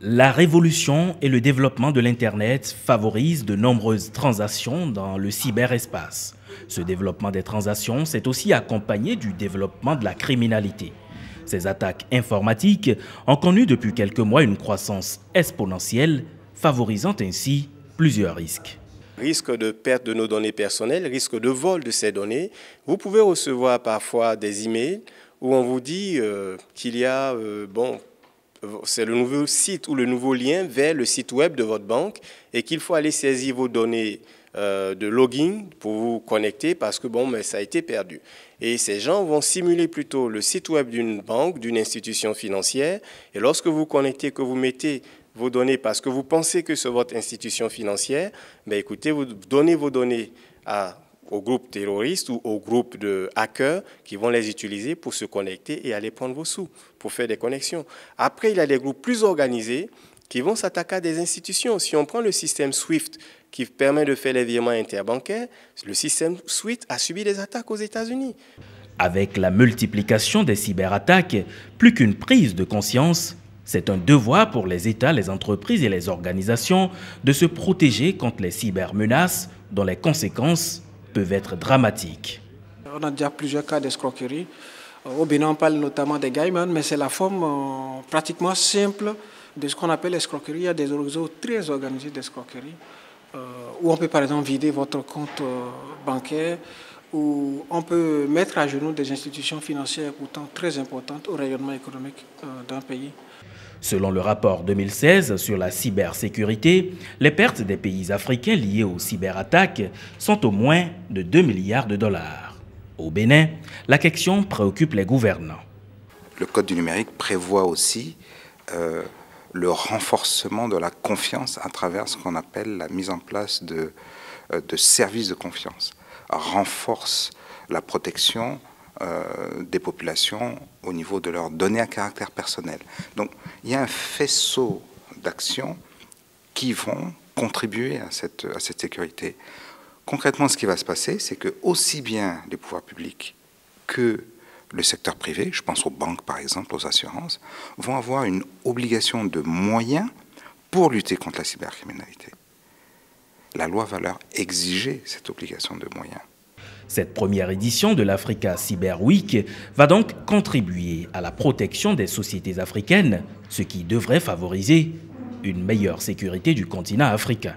La révolution et le développement de l'Internet favorisent de nombreuses transactions dans le cyberespace. Ce développement des transactions s'est aussi accompagné du développement de la criminalité. Ces attaques informatiques ont connu depuis quelques mois une croissance exponentielle, favorisant ainsi plusieurs risques. Risque de perte de nos données personnelles, risque de vol de ces données. Vous pouvez recevoir parfois des emails où on vous dit qu'il y a, c'est le nouveau site ou le nouveau lien vers le site web de votre banque et qu'il faut aller saisir vos données de login pour vous connecter parce que mais ça a été perdu. Et ces gens vont simuler plutôt le site web d'une banque, d'une institution financière. Et lorsque vous connectez, que vous mettez vos données parce que vous pensez que c'est votre institution financière, écoutez, vous donnez vos données au groupe terroriste ou au groupe de hackers qui vont les utiliser pour se connecter et aller prendre vos sous, pour faire des connexions. Après, il y a des groupes plus organisés qui vont s'attaquer à des institutions. Si on prend le système SWIFT qui permet de faire les virements interbancaires, le système SWIFT a subi des attaques aux États-Unis. Avec la multiplication des cyberattaques, plus qu'une prise de conscience, c'est un devoir pour les États, les entreprises et les organisations de se protéger contre les cybermenaces dont les conséquences peuvent être dramatiques. On a déjà plusieurs cas d'escroquerie. Au Bénin, on parle notamment des Gaiman, mais c'est la forme pratiquement simple de ce qu'on appelle l'escroquerie. Il y a des réseaux très organisés d'escroquerie où on peut par exemple vider votre compte bancaire, où on peut mettre à genoux des institutions financières pourtant très importantes au rayonnement économique d'un pays. Selon le rapport 2016 sur la cybersécurité, les pertes des pays africains liées aux cyberattaques sont au moins de 2 milliards de dollars. Au Bénin, la question préoccupe les gouvernants. Le Code du numérique prévoit aussi le renforcement de la confiance à travers ce qu'on appelle la mise en place de services de confiance. Renforce la protection des populations au niveau de leurs données à caractère personnel. Donc il y a un faisceau d'actions qui vont contribuer à cette sécurité. Concrètement, ce qui va se passer, c'est que aussi bien les pouvoirs publics que le secteur privé, je pense aux banques par exemple, aux assurances, vont avoir une obligation de moyens pour lutter contre la cybercriminalité. La loi va leur exiger cette obligation de moyens. Cette première édition de l'Africa Cyber Week va donc contribuer à la protection des sociétés africaines, ce qui devrait favoriser une meilleure sécurité du continent africain.